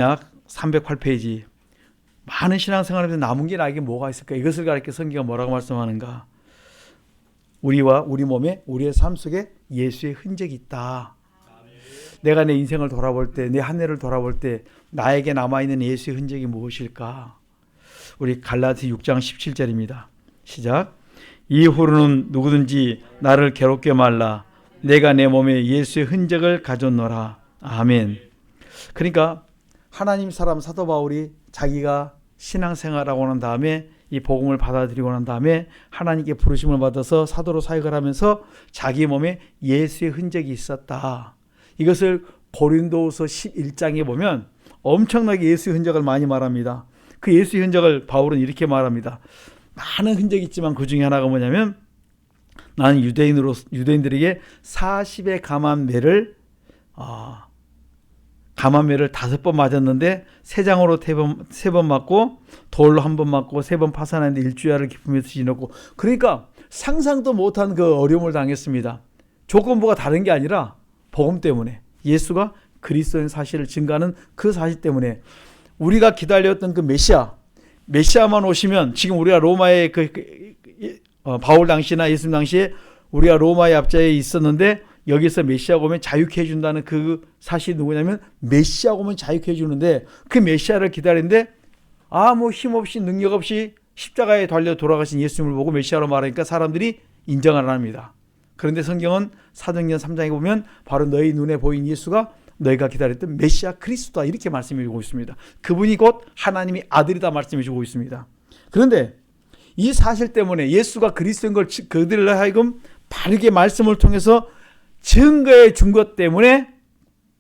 약 308페이지. 많은 신앙생활에서 남은 게 나에게 뭐가 있을까? 이것을 가리켜 성경가 뭐라고 말씀하는가? 우리와 우리 몸에, 우리의 삶 속에 예수의 흔적이 있다. 내가 내 인생을 돌아볼 때, 내 한 해를 돌아볼 때 나에게 남아있는 예수의 흔적이 무엇일까? 우리 갈라디 6장 17절입니다. 시작. 이후로는 누구든지 나를 괴롭게 말라. 내가 내 몸에 예수의 흔적을 가졌노라. 아멘. 그러니까 하나님 사람 사도 바울이 자기가 신앙생활하고 난 다음에 이 복음을 받아들이고 난 다음에 하나님께 부르심을 받아서 사도로 사역을 하면서 자기 몸에 예수의 흔적이 있었다. 이것을 고린도후서 11장에 보면 엄청나게 예수의 흔적을 많이 말합니다. 그 예수의 흔적을 바울은 이렇게 말합니다. 많은 흔적이 있지만 그 중에 하나가 뭐냐면 나는 유대인들에게 40의 감암매를 5번 맞았는데 세 장으로 3번 맞고 돌로 1번 맞고 3번 파산하는데 일주일을 기쁨에서 지냈고, 그러니까 상상도 못한 그 어려움을 당했습니다. 조건부가 다른 게 아니라 복음 때문에, 예수가 그리스도인 사실을 증거하는 그 사실 때문에 우리가 기다렸던 그 메시아만 오시면, 지금 우리가 로마의 바울 당시나 예수님 당시에 우리가 로마의 압제에 있었는데 여기서 메시아가 오면 자유케 해준다는 그 사실이 누구냐면 메시아가 오면 자유케 해주는데, 그 메시아를 기다리는데 아무 힘없이 능력 없이 십자가에 달려 돌아가신 예수님을 보고 메시아로 말하니까 사람들이 인정을 안 합니다. 그런데 성경은 사도행전 3장에 보면 바로 너희 눈에 보인 예수가 너희가 기다렸던 메시아 그리스도다 이렇게 말씀해 주고 있습니다. 그분이 곧 하나님의 아들이다 말씀해 주고 있습니다. 그런데 이 사실 때문에 예수가 그리스도인 걸 그들을 하여금 바르게 말씀을 통해서 증거해 준 것 때문에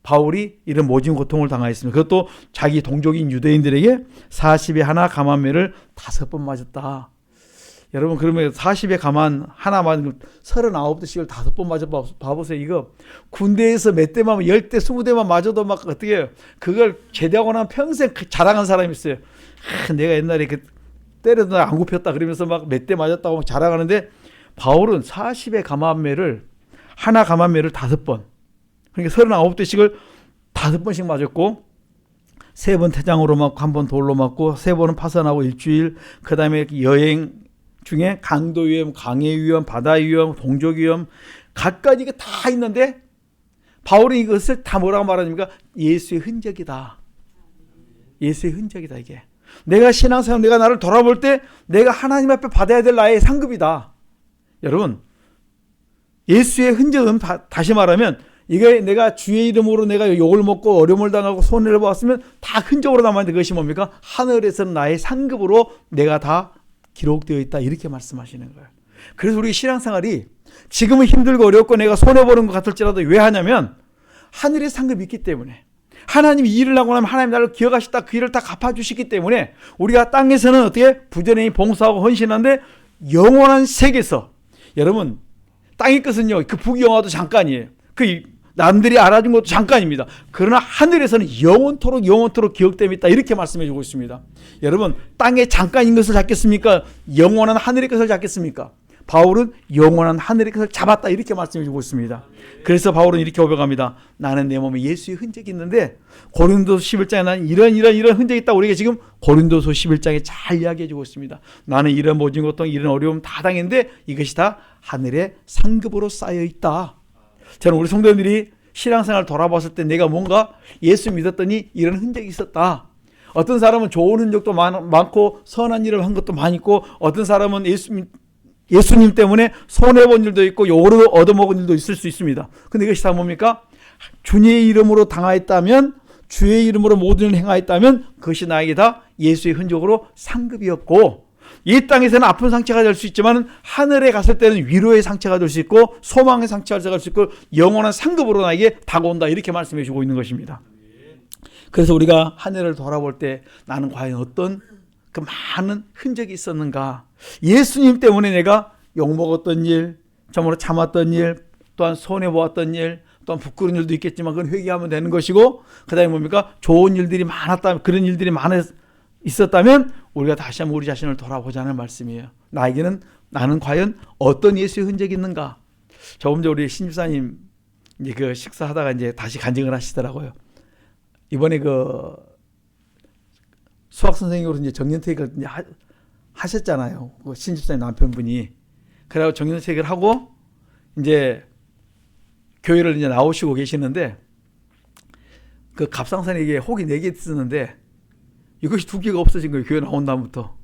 바울이 이런 모진 고통을 당하였습니다. 그것도 자기 동족인 유대인들에게 40에 하나 감암매를 5번 맞았다. 여러분, 그러면 40에 감암 하나 맞은 39대씩을 5번 맞아 봐보세요. 이거 군대에서 몇 대만, 10대 20대만 맞아도 막 어떻게 해요? 그걸 제대하고 나면 평생 자랑한 사람이 있어요. 내가 옛날에 때려도 안 굽혔다 그러면서 막 몇 대 맞았다고 막 자랑하는데, 바울은 40의 감암매를 하나 감암매를 5번, 그러니까 39대씩을 5번씩 맞았고, 3번 태장으로 맞고 1번 돌로 맞고 3번은 파산하고 일주일, 그 다음에 여행 중에 강도 위험, 강해 위험, 바다 위험, 동족 위험, 각각 이게 다 있는데 바울이 이것을 다 뭐라고 말합니까? 예수의 흔적이다. 예수의 흔적이다. 이게 내가 신앙생활, 내가 나를 돌아볼 때 내가 하나님 앞에 받아야 될 나의 상급이다. 여러분, 예수의 흔적은 다시 말하면 이게 내가 주의 이름으로 내가 욕을 먹고 어려움을 당하고 손해를 봤으면 다 흔적으로 남아있는데, 그것이 뭡니까? 하늘에서는 나의 상급으로 내가 다 기록되어 있다 이렇게 말씀하시는 거예요. 그래서 우리 신앙생활이 지금은 힘들고 어렵고 내가 손해보는 것 같을지라도 왜 하냐면 하늘의 상급이 있기 때문에, 하나님이 일을 하고 나면 하나님 나를 기억하시다 그 일을 다 갚아주시기 때문에 우리가 땅에서는 어떻게 부지런히 봉사하고 헌신하는데 영원한 세계에서, 여러분 땅의 것은요 그 부귀영화도 잠깐이에요. 그 남들이 알아준 것도 잠깐입니다. 그러나 하늘에서는 영원토록 기억됨이 있다 이렇게 말씀해 주고 있습니다. 여러분, 땅의 잠깐인 것을 잡겠습니까? 영원한 하늘의 것을 잡겠습니까? 바울은 영원한 하늘의 것을 잡았다 이렇게 말씀해 주고 있습니다. 그래서 바울은 이렇게 고백합니다. 나는 내 몸에 예수의 흔적이 있는데, 고린도서 11장에 나는 이런 흔적이 있다. 우리가 지금 고린도서 11장에 잘 이야기해 주고 있습니다. 나는 이런 모진 고통, 이런 어려움 다 당했는데 이것이 다 하늘의 상급으로 쌓여 있다. 저는 우리 성도님들이 신앙생활 돌아봤을 때 내가 뭔가 예수 믿었더니 이런 흔적이 있었다. 어떤 사람은 좋은 흔적도 많고 선한 일을 한 것도 많이 있고, 어떤 사람은 예수님 때문에 손해본 일도 있고 욕으로 얻어먹은 일도 있을 수 있습니다. 근데 이것이 다 뭡니까? 주의 이름으로 당하였다면, 주의 이름으로 모든 일을 행하였다면 그것이 나에게 다 예수의 흔적으로 상급이었고, 이 땅에서는 아픈 상처가 될 수 있지만 하늘에 갔을 때는 위로의 상처가 될 수 있고 소망의 상처가 될 수 있고 영원한 상급으로 나에게 다가온다 이렇게 말씀해 주고 있는 것입니다. 그래서 우리가 하늘을 돌아볼 때 나는 과연 어떤 그 많은 흔적이 있었는가? 예수님 때문에 내가 욕먹었던 일, 참으로 참았던 일, 또한 손해보았던 일, 또한 부끄러운 일도 있겠지만 그건 회개하면 되는 것이고, 그 다음에 뭡니까? 좋은 일들이 많았다면, 그런 일들이 있었다면 우리가 다시 한번 우리 자신을 돌아보자는 말씀이에요. 나는 과연 어떤 예수의 흔적이 있는가? 조금 전 우리 신집사님 이제 그 식사하다가 이제 다시 간증을 하시더라고요. 이번에 그 수학 선생님으로 이제 정년퇴직을 이제 하셨잖아요. 그 신집사님 남편분이. 그래서 정년퇴직을 하고 이제 교회를 이제 나오시고 계시는데 그 갑상선에게 혹이 4개 쓰는데 이것이 2개가 없어진 거예요. 교회 나온 다음부터.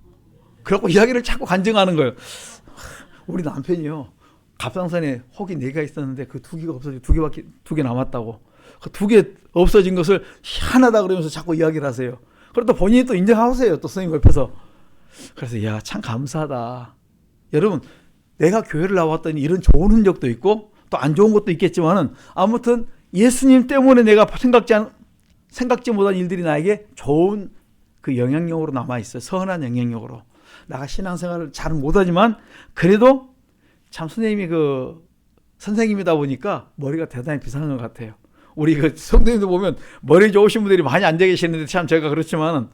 그래갖고 이야기를 자꾸 간증하는 거예요. 우리 남편이요. 갑상선에 혹이 4개가 있었는데 그 2개가 없어지고 2개 남았다고. 그 2개 없어진 것을 희한하다 그러면서 자꾸 이야기를 하세요. 그리고 또 본인이 또 인정하세요. 또 선생님 옆에서. 그래서 야, 참 감사하다. 여러분, 내가 교회를 나왔더니 이런 좋은 흔적도 있고 또 안 좋은 것도 있겠지만은 아무튼 예수님 때문에 내가 생각지 못한 일들이 나에게 좋은 그 영향력으로 남아있어요. 선한 영향력으로. 내가 신앙생활을 잘 못하지만 그래도 참 선생님이 그 선생님이다 보니까 머리가 대단히 비상한 것 같아요. 우리 그 성도님들 보면 머리 좋으신 분들이 많이 앉아 계시는데 참 제가 그렇지만은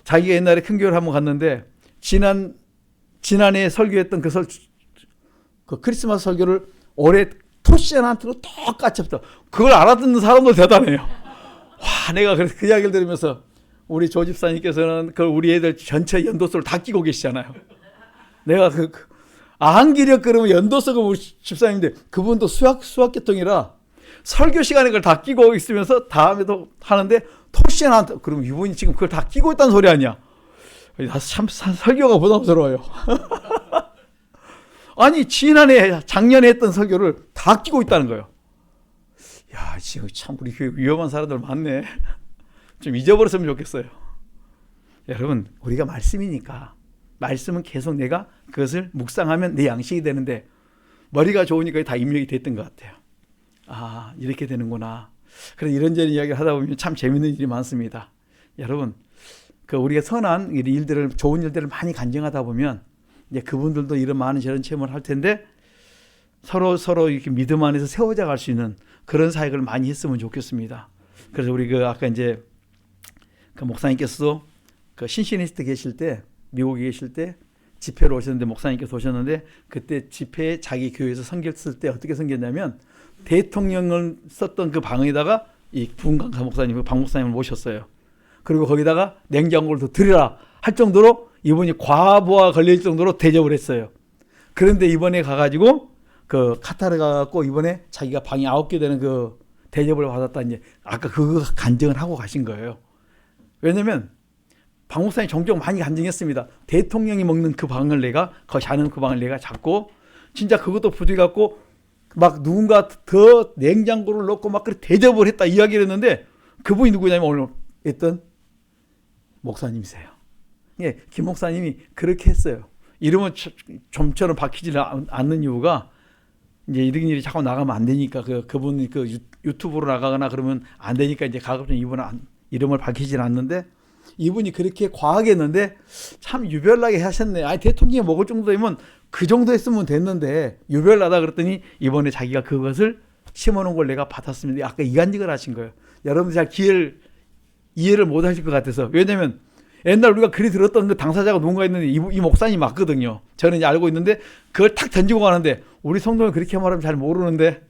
자기가 옛날에 큰 교회를 한번 갔는데 지난해 설교했던 그 크리스마스 설교를 올해 토시안한테로 똑같이 했다. 그걸 알아듣는 사람도 대단해요. 와, 내가 그래서 그 이야기를 들으면서 우리 조 집사님께서는 그걸 우리 애들 전체 연도서를 다 끼고 계시잖아요. 내가 아한기력 그러면 연도서가 우리 집사님인데 그분도 수학계통이라 설교 시간에 그걸 다 끼고 있으면서 다음에도 하는데 토시안한테 그러면 이분이 지금 그걸 다 끼고 있다는 소리 아니야. 참 설교가 부담스러워요. 아니 작년에 했던 설교를 다 끼고 있다는 거예요. 야, 지금 참 우리 교회 위험한 사람들 많네. 좀 잊어버렸으면 좋겠어요. 여러분, 우리가 말씀이니까 말씀은 계속 내가 그것을 묵상하면 내 양식이 되는데 머리가 좋으니까 다 입력이 됐던 것 같아요. 아, 이렇게 되는구나. 그래서 이런저런 이야기를 하다 보면 참 재밌는 일이 많습니다. 여러분, 우리가 선한 일들을, 좋은 일들을 많이 간증하다 보면 이제 그분들도 이런 많은 저런 체험을 할 텐데 서로 이렇게 믿음 안에서 세워져 갈 수 있는 그런 사역을 많이 했으면 좋겠습니다. 그래서 우리 아까 이제 그 목사님께서도 그 신시니스트 계실 때, 미국에 계실 때 집회로 오셨는데 목사님께서 오셨는데 그때 집회에 자기 교회에서 섬겼을 때 어떻게 섬겼냐면 대통령을 썼던 그 방에다가 이 부흥강사 목사님, 박 목사님을 모셨어요. 그리고 거기다가 냉장고를 더 드리라 할 정도로 이분이 과부하 걸릴 정도로 대접을 했어요. 그런데 이번에 가가지고 그 카타르 가갖고 이번에 자기가 방이 9개 되는 그 대접을 받았다 이제 아까 그거 간증을 하고 가신 거예요. 왜냐면 박 목사님 종종 많이 간증했습니다. 대통령이 먹는 그 방을 거기 자는 그 방을 내가 잡고 진짜 그것도 부족해갖고 막 누군가 더 냉장고를 넣고 막 그렇게 대접을 했다 이야기를 했는데 그분이 누구냐면 오늘 했던 목사님이세요. 예, 김 목사님이 그렇게 했어요. 이름은 좀처럼 박히지 않는 이유가 이제 이런 일이 자꾸 나가면 안 되니까 그분이 유튜브로 나가거나 그러면 안 되니까 이제 가급적 이분은 이름을 밝히진 않는데 이분이 그렇게 과하게 했는데 참 유별나게 하셨네. 아니 대통령이 먹을 정도면 그 정도 했으면 됐는데 유별나다 그랬더니 이번에 자기가 그것을 심어놓은 걸 내가 받았습니다. 아까 이간직을 하신 거예요. 여러분들 잘 이해를 못 하실 것 같아서. 왜냐면 옛날 우리가 글이 들었던 그 당사자가 누군가 있는데 이 목사님이 맞거든요. 저는 이제 알고 있는데 그걸 탁 던지고 가는데 우리 성도는 그렇게 말하면 잘 모르는데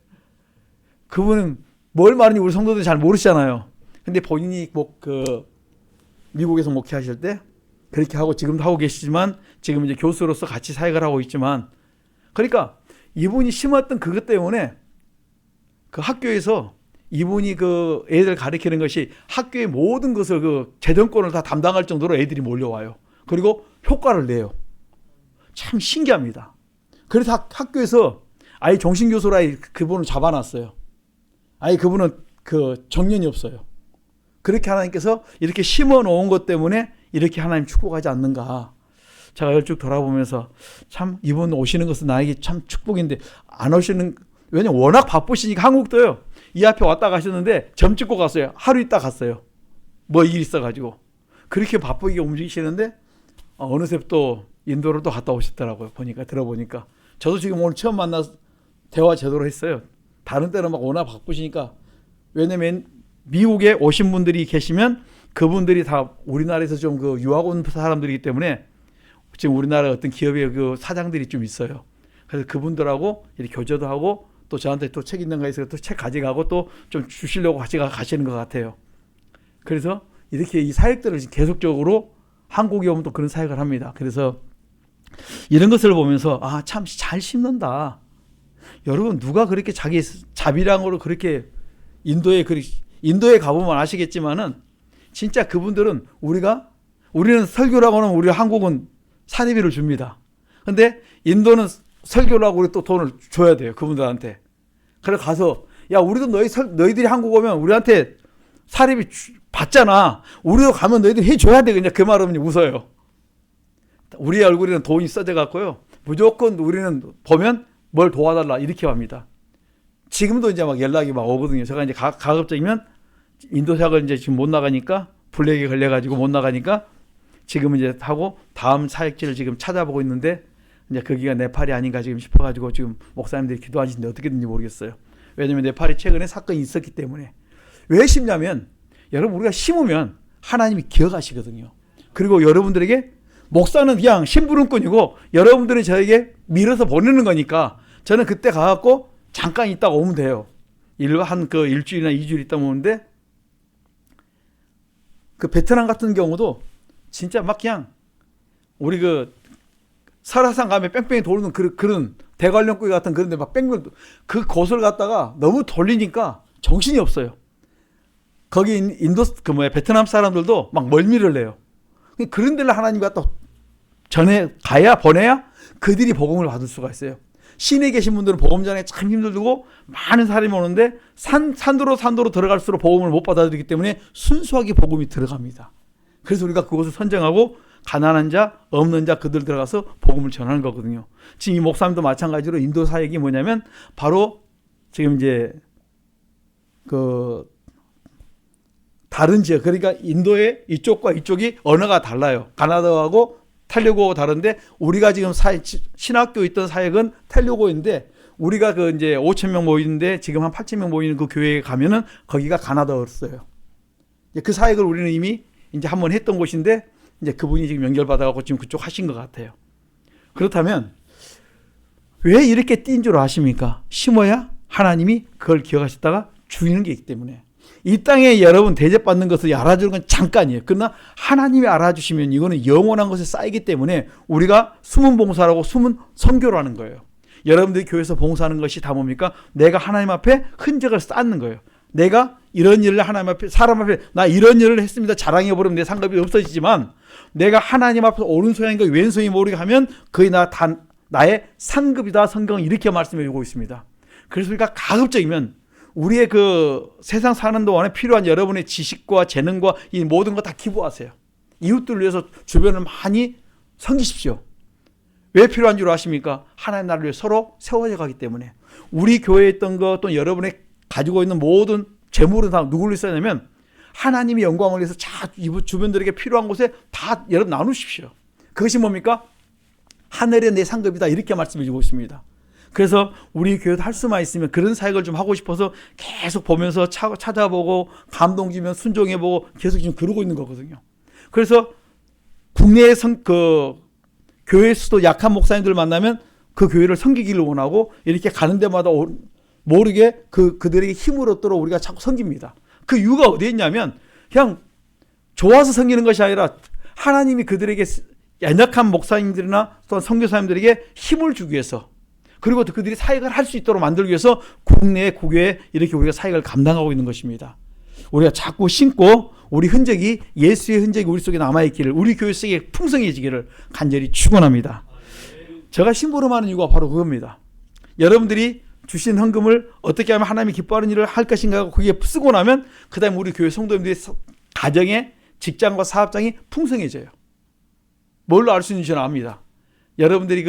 그분은 뭘 말하는지 우리 성도들이 잘 모르시잖아요. 근데 본인이 미국에서 목회하실 때 그렇게 하고 지금도 하고 계시지만 지금 이제 교수로서 같이 사역을 하고 있지만 그러니까 이분이 심었던 그것 때문에 그 학교에서 이분이 그 애들 가르치는 것이 학교의 모든 것을 그 재정권을 다 담당할 정도로 애들이 몰려와요. 그리고 효과를 내요. 참 신기합니다. 그래서 학교에서 아예 종신교수로 아예 그분을 잡아놨어요. 아예 그분은 그 정년이 없어요. 그렇게 하나님께서 이렇게 심어 놓은 것 때문에 이렇게 하나님 축복하지 않는가. 제가 열쭉 돌아보면서 참 이분 오시는 것은 나에게 참 축복인데 안 오시는, 왜냐면 워낙 바쁘시니까. 한국도요. 이 앞에 왔다 가셨는데 점 찍고 갔어요. 하루 있다 갔어요. 뭐 일 있어가지고. 그렇게 바쁘게 움직이시는데 어느새 또 인도를 또 갔다 오셨더라고요. 들어보니까. 저도 지금 오늘 처음 만나서 대화 제대로 했어요. 다른 때는 막 워낙 바쁘시니까. 왜냐면 미국에 오신 분들이 계시면 그분들이 다 우리나라에서 좀 유학 온 사람들이기 때문에 지금 우리나라 어떤 기업의 그 사장들이 좀 있어요. 그래서 그분들하고 이렇게 교제도 하고 또 저한테 또 책 있는 거 있어서 또 책 가져가고 또 좀 주시려고 같이 가시는 것 같아요. 그래서 이렇게 이 사역들을 계속적으로 한국에 오면 또 그런 사역을 합니다. 그래서 이런 것을 보면서 참 잘 심는다. 여러분 누가 그렇게 자기 자비량으로 그렇게 인도에 가보면 아시겠지만은 진짜 그분들은 우리는 설교라고 하면 우리 한국은 사례비를 줍니다. 근데 인도는 설교를 하고 우리 또 돈을 줘야 돼요. 그분들한테. 그래 가서 야 우리도 너희들이 한국 오면 우리한테 사례비 받잖아. 우리도 가면 너희들 해줘야 돼. 그냥 그 말하면 웃어요. 우리 얼굴에는 돈이 써져 갖고요. 무조건 우리는 보면 뭘 도와달라 이렇게 합니다. 지금도 이제 막 연락이 막 오거든요. 제가 이제 가급적이면 인도 사역을 이제 지금 못 나가니까 블랙에 걸려가지고 못 나가니까 지금 이제 하고 다음 사역지를 지금 찾아보고 있는데 이제 거기가 네팔이 아닌가 지금 싶어가지고 지금 목사님들이 기도하시는데 어떻게 된지 모르겠어요. 왜냐면 네팔이 최근에 사건이 있었기 때문에. 왜 심냐면 여러분 우리가 심으면 하나님이 기억하시거든요. 그리고 여러분들에게 목사는 그냥 심부름꾼이고 여러분들이 저에게 밀어서 보내는 거니까 저는 그때 가갖고 잠깐 있다가 오면 돼요. 일주일이나 2주일 있다 오는데 그 베트남 같은 경우도 진짜 막 그냥 우리 설화산 가면 뺑뺑이 도는 그런 대관령구이 같은 그런데 막 뺑뺑 그 곳을 갔다가 너무 돌리니까 정신이 없어요. 거기 베트남 사람들도 막 멀미를 내요. 그런 데를 하나님 갖다 보내야 그들이 복음을 받을 수가 있어요. 시내에 계신 분들은 복음 전에 참 힘들고 많은 사람이 오는데 산도로 들어갈수록 복음을 못 받아들이기 때문에 순수하게 복음이 들어갑니다. 그래서 우리가 그곳을 선정하고 가난한 자, 없는 자 그들 들어가서 복음을 전하는 거거든요. 지금 이 목사님도 마찬가지로 인도 사역이 뭐냐면 바로 지금 이제 다른 지역, 그러니까 인도의 이쪽과 이쪽이 언어가 달라요. 가나다하고 텔루고하고 다른데 우리가 지금 신학교 있던 사역은 텔루고인데 우리가 이제 5,000명 모이는데 지금 한 8,000명 모이는 그 교회에 가면은 거기가 가나다어였어요. 그 사역을 우리는 이미 이제 한번 했던 곳인데 이제 그분이 지금 연결받아갖고 지금 그쪽 하신 것 같아요. 그렇다면 왜 이렇게 띈 줄 아십니까? 심어야 하나님이 그걸 기억하셨다가 주시는 게 있기 때문에. 이 땅에 여러분 대접받는 것을 알아주는 건 잠깐이에요. 그러나 하나님이 알아주시면 이거는 영원한 것에 쌓이기 때문에 우리가 숨은 봉사라고 숨은 선교라는 거예요. 여러분들이 교회에서 봉사하는 것이 다 뭡니까? 내가 하나님 앞에 흔적을 쌓는 거예요. 내가 이런 일을 하나님 앞에 사람 앞에 나 이런 일을 했습니다. 자랑해버리면 내 상급이 없어지지만 내가 하나님 앞에서 오른손인가 왼손이 모르게 하면 그게 나의 상급이다. 성경은 이렇게 말씀해 주고 있습니다. 그래서 우리가 가급적이면 우리의 세상 사는 동안에 필요한 여러분의 지식과 재능과 이 모든 거 다 기부하세요. 이웃들을 위해서 주변을 많이 섬기십시오. 왜 필요한 줄 아십니까? 하나님 나라를 위해 서로 세워져 가기 때문에. 우리 교회에 있던 것 또 여러분의 가지고 있는 모든 재물은 다 누구를 써냐면 하나님이 영광을 위해서 주변들에게 필요한 곳에 다 여러분 나누십시오. 그것이 뭡니까? 하늘의 내 상급이다 이렇게 말씀해 주고 있습니다. 그래서 우리 교회도 할 수만 있으면 그런 사역을 좀 하고 싶어서 계속 보면서 찾아보고 감동주면 순종해보고 계속 지금 그러고 있는 거거든요. 그래서 국내의 교회 수도 약한 목사님들 만나면 그 교회를 섬기기를 원하고 이렇게 가는 데마다 모르게 그들에게 힘을 얻도록 우리가 자꾸 섬깁니다. 그 이유가 어디에 있냐면 그냥 좋아서 섬기는 것이 아니라 하나님이 그들에게 연약한 목사님들이나 또 선교사님들에게 힘을 주기 위해서 그리고 또 그들이 사역을 할 수 있도록 만들기 위해서 국내에 국외에 이렇게 우리가 사역을 감당하고 있는 것입니다. 우리가 자꾸 심고 우리 흔적이 예수의 흔적이 우리 속에 남아있기를 우리 교회 속에 풍성해지기를 간절히 축원합니다. 제가 심부름하는 이유가 바로 그겁니다. 여러분들이 주신 헌금을 어떻게 하면 하나님이 기뻐하는 일을 할 것인가 거기에 쓰고 나면 그 다음에 우리 교회 성도님들이 가정에 직장과 사업장이 풍성해져요. 뭘로 알 수 있는지 저는 압니다. 여러분들이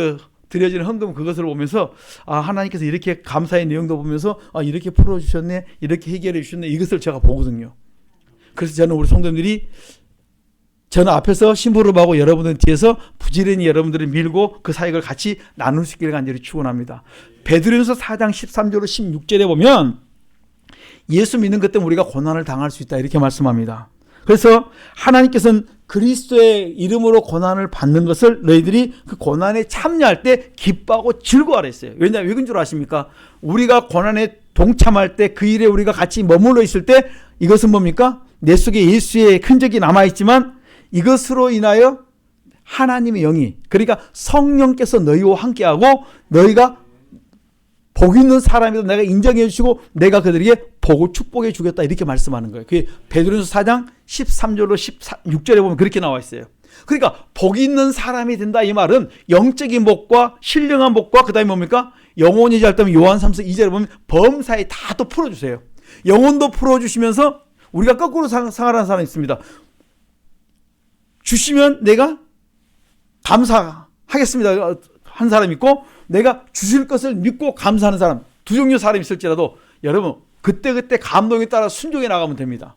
드려지는 헌금 그것을 보면서 하나님께서 이렇게 감사의 내용도 보면서 이렇게 풀어주셨네 이렇게 해결해 주셨네 이것을 제가 보거든요. 그래서 저는 우리 성도님들이 저는 앞에서 심부름하고 여러분들 뒤에서 부지런히 여러분들을 밀고 그 사역을 같이 나눌 수 있기를 간절히 축원합니다. 베드로전서 4장 13절로 16절에 보면 예수 믿는 것 때문에 우리가 고난을 당할 수 있다 이렇게 말씀합니다. 그래서 하나님께서는 그리스도의 이름으로 고난을 받는 것을 너희들이 그 고난에 참여할 때 기뻐하고 즐거워하라 했어요. 왜냐하면 왜 그런 줄 아십니까? 우리가 고난에 동참할 때 그 일에 우리가 같이 머물러 있을 때 이것은 뭡니까? 내 속에 예수의 흔적이 남아있지만 이것으로 인하여 하나님의 영이, 그러니까 성령께서 너희와 함께하고 너희가 복 있는 사람이다 내가 인정해 주시고 내가 그들에게 복을 축복해 주겠다 이렇게 말씀하는 거예요. 그게 베드로전서 4장 13절로 16절에 보면 그렇게 나와 있어요. 그러니까 복 있는 사람이 된다 이 말은 영적인 복과 신령한 복과 그 다음에 뭡니까? 영혼이 잘 되면 요한 3서 2절에 보면 범사에 다 또 풀어주세요. 영혼도 풀어주시면서 우리가 거꾸로 생활하는 사람이 있습니다. 주시면 내가 감사하겠습니다 한 사람이 있고 내가 주실 것을 믿고 감사하는 사람, 두 종류 사람이 있을지라도 여러분 그때그때 감동에 따라 순종해 나가면 됩니다.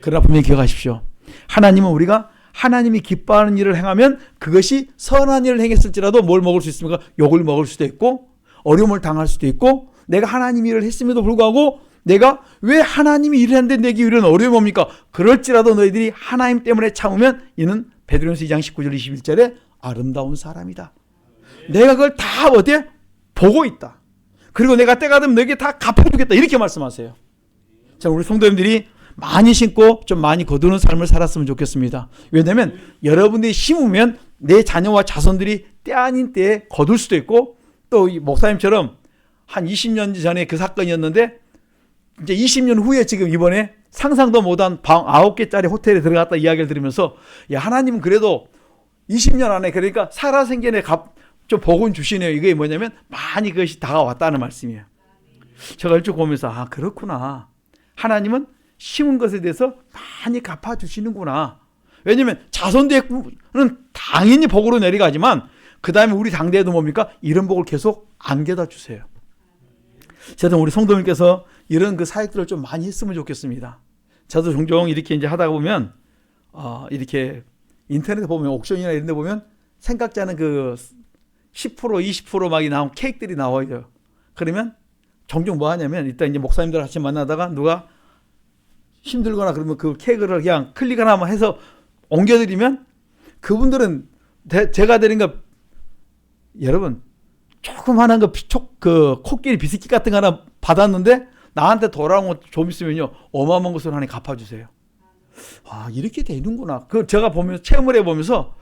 그러나 분명히 기억하십시오. 하나님은 우리가 하나님이 기뻐하는 일을 행하면 그것이 선한 일을 행했을지라도 뭘 먹을 수 있습니까? 욕을 먹을 수도 있고 어려움을 당할 수도 있고 내가 하나님 일을 했음에도 불구하고 내가 왜 하나님이 일을 했는데 내게 이런 어려움이 옵니까? 그럴지라도 너희들이 하나님 때문에 참으면 이는 베드로전서 2장 19절 21절에 아름다운 사람이다. 내가 그걸 다 어디에? 보고 있다. 그리고 내가 때가 되면 너에게 다 갚아주겠다. 이렇게 말씀하세요. 자, 우리 성도님들이 많이 심고 좀 많이 거두는 삶을 살았으면 좋겠습니다. 왜냐하면 여러분들이 심으면 내 자녀와 자손들이 때 아닌 때에 거둘 수도 있고 또 이 목사님처럼 한 20년 전에 그 사건이었는데 이제 20년 후에 지금 이번에 상상도 못한 방 9개짜리 호텔에 들어갔다 이야기를 들으면서 야 하나님은 그래도 20년 안에 그러니까 살아생전에 좀 복은 주시네요. 이게 뭐냐면 많이 그것이 다가왔다는 말씀이에요. 제가 일찍 보면서 아 그렇구나. 하나님은 심은 것에 대해서 많이 갚아주시는구나. 왜냐하면 자손들은 당연히 복으로 내려가지만 그 다음에 우리 당대에도 뭡니까? 이런 복을 계속 안겨다 주세요. 저도 우리 성도님께서 이런 그 사역들을 좀 많이 했으면 좋겠습니다. 저도 종종 이렇게 이제 하다가 보면 이렇게 인터넷에 보면 옥션이나 이런 데 보면 생각지 않은 그 10% 20% 막 나온 케이크들이 나와요. 그러면 종종 뭐 하냐면 일단 이제 목사님들 같이 만나다가 누가 힘들거나 그러면 그 케이크를 그냥 클릭 하나만 해서 옮겨드리면 그분들은 제가 드린 거 여러분 조그만한 그 코끼리 비스킷 같은 거 하나 받았는데 나한테 돌아온 거 좀 있으면요 어마어마한 것을 하나 갚아주세요. 아 이렇게 되는구나. 그 제가 보면서 체험을 해보면서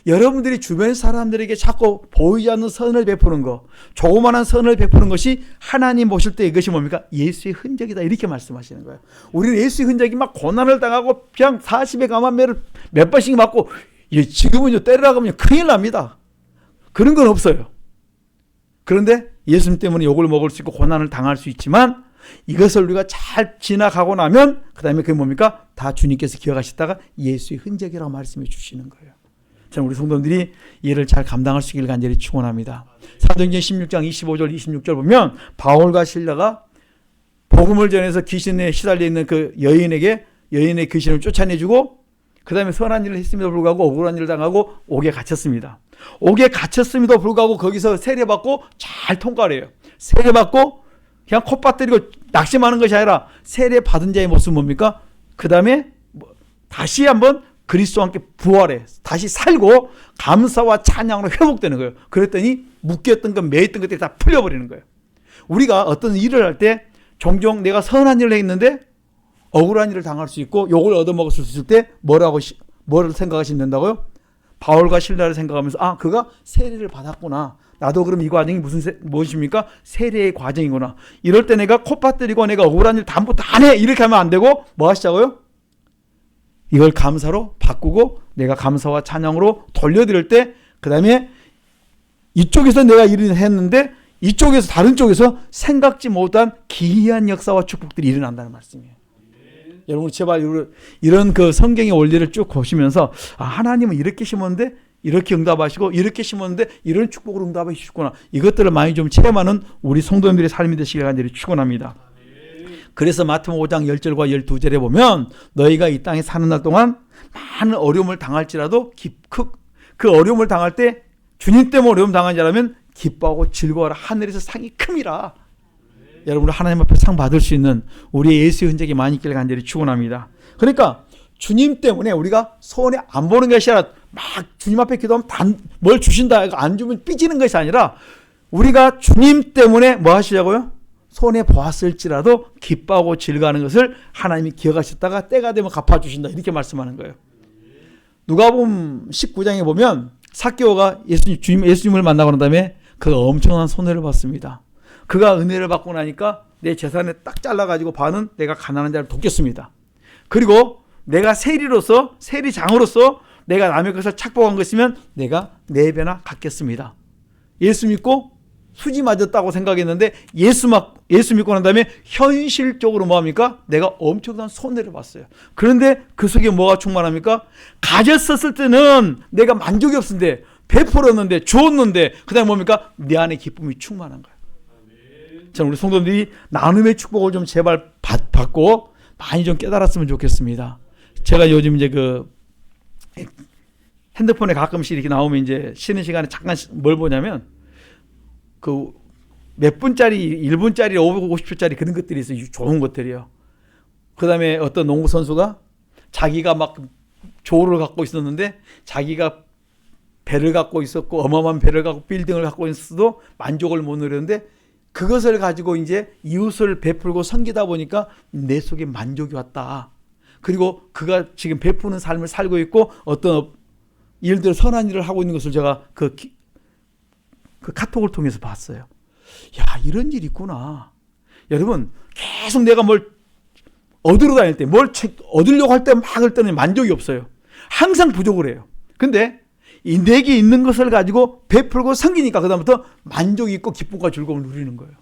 여러분들이 주변 사람들에게 자꾸 보이지 않는 선을 베푸는 거, 조그만한 선을 베푸는 것이 하나님 보실 때 이것이 뭡니까? 예수의 흔적이다 이렇게 말씀하시는 거예요. 우리는 예수의 흔적이 막 고난을 당하고 그냥 40에 감한매를 몇 번씩 맞고 지금은요 때리라고 하면 큰일 납니다. 그런 건 없어요. 그런데 예수님 때문에 욕을 먹을 수 있고 고난을 당할 수 있지만 이것을 우리가 잘 지나가고 나면 그 다음에 그게 뭡니까? 다 주님께서 기억하시다가 예수의 흔적이라고 말씀해 주시는 거예요. 참 우리 성도들이 이를 잘 감당할 수 있기를 간절히 축원합니다. 사도행전 16장 25절 26절 보면 바울과 실라가 복음을 전해서 귀신에 시달려 있는 그 여인의 귀신을 쫓아내주고 그 다음에 선한 일을 했음에도 불구하고 억울한 일을 당하고 옥에 갇혔습니다. 옥에 갇혔음에도 불구하고 거기서 세례받고 잘 통과를 해요. 세례받고 그냥 콧받들이고 낙심하는 것이 아니라 세례받은 자의 모습은 뭡니까? 그 다음에 다시 한번 그리스도와 함께 부활해 다시 살고 감사와 찬양으로 회복되는 거예요. 그랬더니 묶였던 것, 매였던 것들이 다 풀려버리는 거예요. 우리가 어떤 일을 할 때 종종 내가 선한 일을 했는데 억울한 일을 당할 수 있고 욕을 얻어먹을 수 있을 때 뭐를 생각하시면 된다고요? 바울과 실라를 생각하면서 그가 세례를 받았구나. 나도 그럼 이 과정이 무엇입니까? 세례의 과정이구나. 이럴 때 내가 콧받들이고 내가 억울한 일 다음부터 안 해. 이렇게 하면 안 되고 뭐 하시자고요? 이걸 감사로 바꾸고 내가 감사와 찬양으로 돌려드릴 때 그 다음에 이쪽에서 내가 일을 했는데 이쪽에서 다른 쪽에서 생각지 못한 기이한 역사와 축복들이 일어난다는 말씀이에요. 여러분 제발 이런 그 성경의 원리를 쭉 보시면서 하나님은 이렇게 심었는데 이렇게 응답하시고 이렇게 심었는데 이런 축복으로 응답해 주셨구나. 이것들을 많이 좀 체험하는 우리 성도님들의 삶이 되시길 간절히 축원합니다. 그래서 마태복음 5장 10절과 12절에 보면 너희가 이 땅에 사는 날 동안 많은 어려움을 당할지라도 그 어려움을 당할 때 주님 때문에 어려움 당한 자라면 기뻐하고 즐거워라. 하늘에서 상이 큼이라. 여러분 하나님 앞에 상 받을 수 있는 우리의 예수의 흔적이 많이 있기를 간절히 축원합니다. 그러니까 주님 때문에 우리가 손에 안 보는 것이 아니라 막 주님 앞에 기도하면 뭘 주신다 안 주면 삐지는 것이 아니라 우리가 주님 때문에 뭐 하시자고요? 손해 보았을지라도 기뻐하고 즐거워하는 것을 하나님이 기억하셨다가 때가 되면 갚아주신다 이렇게 말씀하는 거예요. 누가복음 19장에 보면 삭개오가 예수님을 만나고 난 다음에 그가 엄청난 손해를 받습니다. 그가 은혜를 받고 나니까 내 재산에 딱 잘라가지고 반은 내가 가난한 자를 돕겠습니다. 그리고 내가 세리장으로서 내가 남의 것을 착복한 것이면 내가 4배나 갚겠습니다. 예수 믿고 수지 맞았다고 생각했는데 예수 믿고 난 다음에 현실적으로 뭐합니까? 내가 엄청난 손해를 봤어요. 그런데 그 속에 뭐가 충만합니까? 가졌었을 때는 내가 만족이 없었는데 베풀었는데 주었는데 그 다음에 뭡니까? 내 안에 기쁨이 충만한 거예요. 저는 우리 성도들이 나눔의 축복을 좀 제발 받고 많이 좀 깨달았으면 좋겠습니다. 제가 요즘 이제 그 핸드폰에 가끔씩 이렇게 나오면 이제 쉬는 시간에 잠깐 뭘 보냐면 그 몇 분짜리 1분짜리 50초짜리 그런 것들이 있어요. 좋은 것들이요. 그 다음에 어떤 농구 선수가 자기가 막 조를 갖고 있었는데 자기가 배를 갖고 있었고 어마어마한 배를 갖고 빌딩을 갖고 있어도 만족을 못 누렸는데 그것을 가지고 이제 이웃을 베풀고 섬기다 보니까 내 속에 만족이 왔다. 그리고 그가 지금 베푸는 삶을 살고 있고 어떤 일들 선한 일을 하고 있는 것을 제가 그 카톡을 통해서 봤어요. 야, 이런 일이 있구나. 여러분, 계속 내가 뭘 얻으러 다닐 때, 뭘 얻으려고 할 때 막 할 때는 만족이 없어요. 항상 부족을 해요. 근데 이 내게 있는 것을 가지고 베풀고 섬기니까 그다음부터 만족이 있고 기쁨과 즐거움을 누리는 거예요.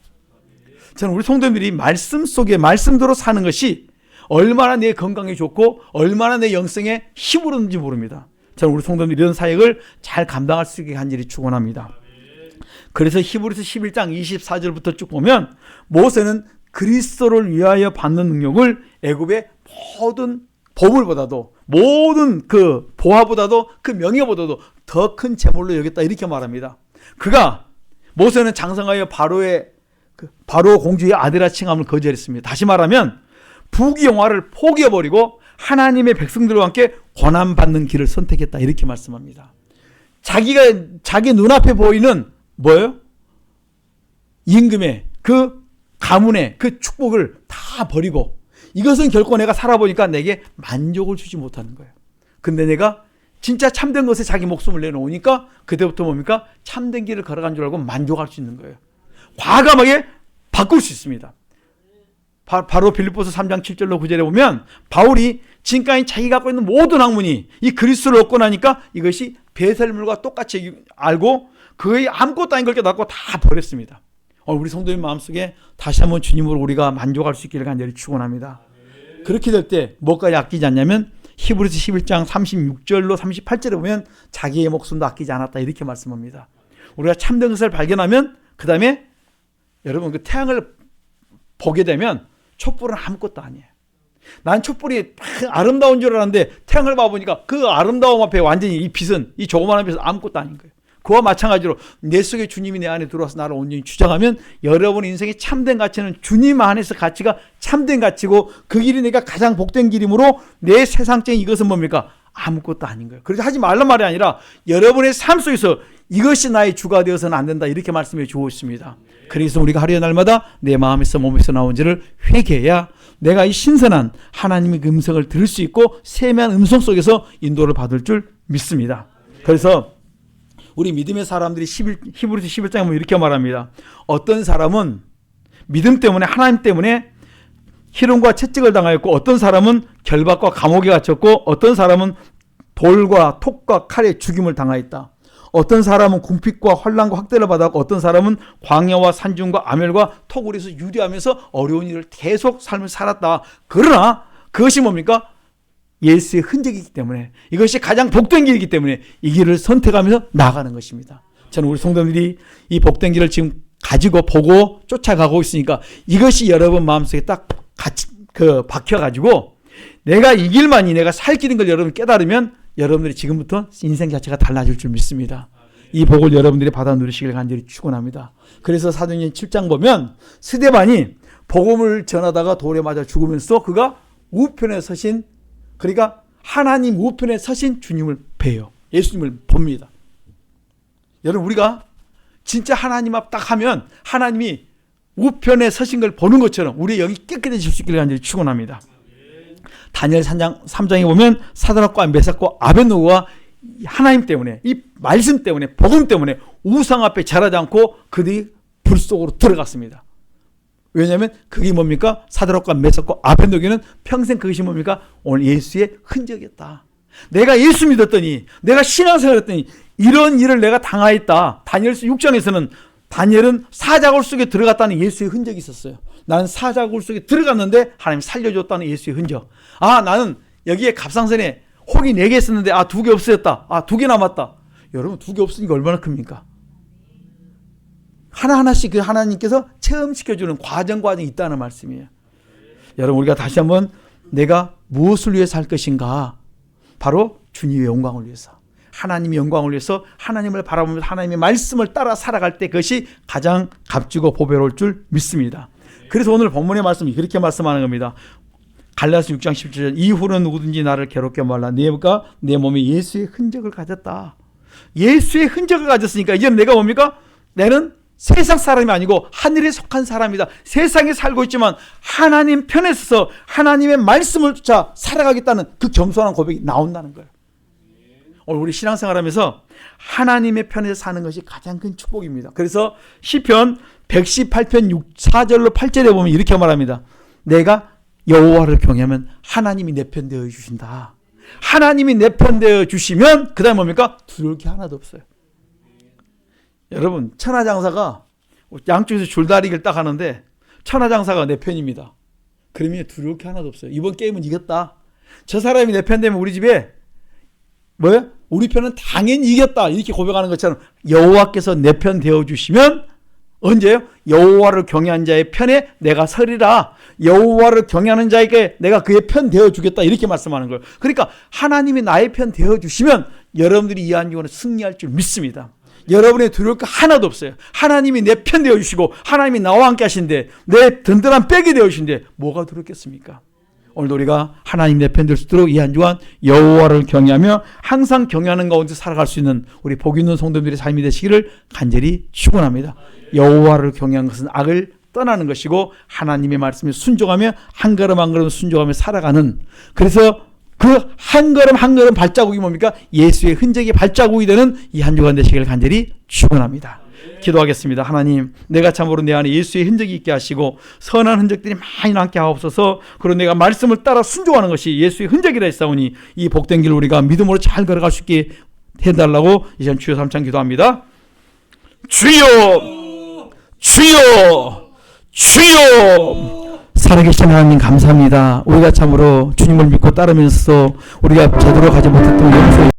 저는 우리 성도님들이 말씀 속에 말씀대로 사는 것이 얼마나 내 건강에 좋고 얼마나 내 영성에 힘을 얻는지 모릅니다. 저는 우리 성도님들이 이런 사역을 잘 감당할 수 있게 간절히 축원합니다. 그래서 히브리서 11장 24절부터 쭉 보면 모세는 그리스도를 위하여 받는 능력을 애굽의 모든 보물보다도 모든 그 보화보다도 그 명예보다도 더 큰 재물로 여겼다 이렇게 말합니다. 모세는 장성하여 바로 공주의 아들아 칭함을 거절했습니다. 다시 말하면 부귀영화를 포기해버리고 하나님의 백성들과 함께 고난받는 길을 선택했다 이렇게 말씀합니다. 자기 눈앞에 보이는 뭐예요? 임금의 그 가문의 그 축복을 다 버리고 이것은 결코 내가 살아보니까 내게 만족을 주지 못하는 거예요. 근데 내가 진짜 참된 것에 자기 목숨을 내놓으니까 그때부터 뭡니까? 참된 길을 걸어간 줄 알고 만족할 수 있는 거예요. 과감하게 바꿀 수 있습니다. 바로 빌립보서 3장 7절로 9절에 보면 바울이 지금까지 자기가 갖고 있는 모든 학문이 이 그리스도를 얻고 나니까 이것이 배설물과 똑같이 알고 그의 아무것도 아닌 걸 깨닫고 다 버렸습니다. 우리 성도님 마음속에 다시 한번 주님으로 우리가 만족할 수 있기를 간절히 축원합니다. 그렇게 될 때 뭐까지 아끼지 않냐면 히브리서 11장 36절로 38절에 보면 자기의 목숨도 아끼지 않았다 이렇게 말씀합니다. 우리가 참된 것을 발견하면 그 다음에 여러분 그 태양을 보게 되면 촛불은 아무것도 아니에요. 난 촛불이 아름다운 줄 알았는데 태양을 봐보니까 그 아름다움 앞에 완전히 이 빛은 이 조그마한 빛은 아무것도 아닌 거예요. 그와 마찬가지로 내 속에 주님이 내 안에 들어와서 나를 온전히 주장하면 여러분의 인생의 참된 가치는 주님 안에서 가치가 참된 가치고 그 길이 내가 가장 복된 길이므로 내 세상적인 이것은 뭡니까? 아무것도 아닌 거예요. 그래서 하지 말란 말이 아니라 여러분의 삶 속에서 이것이 나의 주가 되어서는 안 된다 이렇게 말씀해 주고 있습니다. 그래서 우리가 하루의 날마다 내 마음에서 몸에서 나온지를 회개해야 내가 이 신선한 하나님의 음성을 들을 수 있고 세미한 음성 속에서 인도를 받을 줄 믿습니다. 그래서 우리 믿음의 사람들이 히브리서 11장에 보면 이렇게 말합니다. 어떤 사람은 믿음 때문에 하나님 때문에 희롱과 채찍을 당하였고 어떤 사람은 결박과 감옥에 갇혔고 어떤 사람은 돌과 톡과 칼에 죽임을 당하였다. 어떤 사람은 궁핍과 환난과 학대를 받았고 어떤 사람은 광야와 산중과 아멸과 토굴에서 유리하면서 어려운 일을 계속 삶을 살았다. 그러나 그것이 뭡니까? 예수의 흔적이기 때문에 이것이 가장 복된 길이기 때문에 이 길을 선택하면서 나가는 것입니다. 저는 우리 성도들이 이 복된 길을 지금 가지고 보고 쫓아가고 있으니까 이것이 여러분 마음속에 딱 같이 박혀가지고 내가 이 길만이 내가 살 길인 걸 여러분 깨달으면 여러분들이 지금부터 인생 자체가 달라질 줄 믿습니다. 이 복을 여러분들이 받아 누리시길 간절히 축원합니다. 그래서 사도행전 7장 보면 스데반이 복음을 전하다가 돌에 맞아 죽으면서 그가 우편에 서신 그러니까 하나님 우편에 서신 주님을 뵈요. 예수님을 봅니다. 여러분 우리가 진짜 하나님 앞 딱 하면 하나님이 우편에 서신 걸 보는 것처럼 우리의 영이 깨끗해질 수 있기를 간절히 축원합니다. 다니엘 3장에 보면 사드락과 메삭과 아벳느고가 하나님 때문에, 이 말씀 때문에, 복음 때문에 우상 앞에 절하지 않고 그들이 불 속으로 들어갔습니다. 왜냐하면 그게 뭡니까? 사드락과 메삭과 아벳느고는 평생 그것이 뭡니까? 오늘 예수의 흔적이었다. 내가 예수 믿었더니, 내가 신앙생활 했더니 이런 일을 내가 당하였다. 다니엘서 6장에서는 다니엘은 사자굴 속에 들어갔다는 예수의 흔적이 있었어요. 나는 사자굴 속에 들어갔는데 하나님 살려줬다는 예수의 흔적. 아, 나는 여기에 갑상선에 혹이 4개 있었는데 2개 없어졌다. 2개 남았다. 여러분, 2개 없으니까 얼마나 큽니까? 하나하나씩 그 하나님께서 체험시켜주는 과정이 있다는 말씀이에요. 여러분, 우리가 다시 한번 내가 무엇을 위해서 할 것인가? 바로 주님의 영광을 위해서, 하나님의 영광을 위해서 하나님을 바라보면서 하나님의 말씀을 따라 살아갈 때 그것이 가장 값지고 보배로울 줄 믿습니다. 그래서 오늘 본문의 말씀이 그렇게 말씀하는 겁니다. 갈라디아서 6장 17절, 이후로는 누구든지 나를 괴롭게 말라. 내가 내 몸에 예수의 흔적을 가졌다. 예수의 흔적을 가졌으니까 이제는 내가 뭡니까? 나는 세상 사람이 아니고 하늘에 속한 사람이다. 세상에 살고 있지만 하나님 편에 서서 하나님의 말씀을 쫓아 살아가겠다는 그 겸손한 고백이 나온다는 거예요. 오늘 우리 신앙생활하면서 하나님의 편에서 사는 것이 가장 큰 축복입니다. 그래서 시편 118편 4절로 8절에 보면 이렇게 말합니다. 내가 여호와를 경외하면 하나님이 내 편 되어 주신다. 하나님이 내 편 되어 주시면 그 다음에 뭡니까? 두려울 게 하나도 없어요. 여러분, 천하장사가 양쪽에서 줄다리기를 딱 하는데 천하장사가 내 편입니다. 그러면 두려울 게 하나도 없어요. 이번 게임은 이겼다. 저 사람이 내 편 되면 우리 집에 뭐예요? 우리 편은 당연히 이겼다. 이렇게 고백하는 것처럼 여호와께서 내 편 되어주시면 언제요? 여호와를 경외한 자의 편에 내가 서리라. 여호와를 경외하는 자에게 내가 그의 편 되어주겠다. 이렇게 말씀하는 거예요. 그러니까 하나님이 나의 편 되어주시면 여러분들이 이 한주간에 승리할 줄 믿습니다. 여러분의 두려울 거 하나도 없어요. 하나님이 내 편 되어주시고 하나님이 나와 함께 하신데 내 든든한 백이 되어주신데 뭐가 두렵겠습니까? 오늘도 우리가 하나님 내 편 될 수 있도록 이 한 주간 여호와를 경외하며 항상 경외하는 가운데 살아갈 수 있는 우리 복 있는 성도들의 삶이 되시기를 간절히 축원합니다. 여호와를 경외하는 것은 악을 떠나는 것이고 하나님의 말씀에 순종하며 한 걸음 한 걸음 순종하며 살아가는, 그래서 그 한 걸음 한 걸음 발자국이 뭡니까? 예수의 흔적이 발자국이 되는 이 한 주간 되시기를 간절히 축원합니다. 기도하겠습니다. 하나님, 내가 참으로 내 안에 예수의 흔적이 있게 하시고 선한 흔적들이 많이 남게 하옵소서. 그리고 내가 말씀을 따라 순종하는 것이 예수의 흔적이라 했사오니 이 복된 길을 우리가 믿음으로 잘 걸어갈 수 있게 해달라고 이제 주여 삼창 기도합니다. 주여, 주여, 주여. 살아계신 하나님 감사합니다. 우리가 참으로 주님을 믿고 따르면서 우리가 제대로 가지 못했던 용서의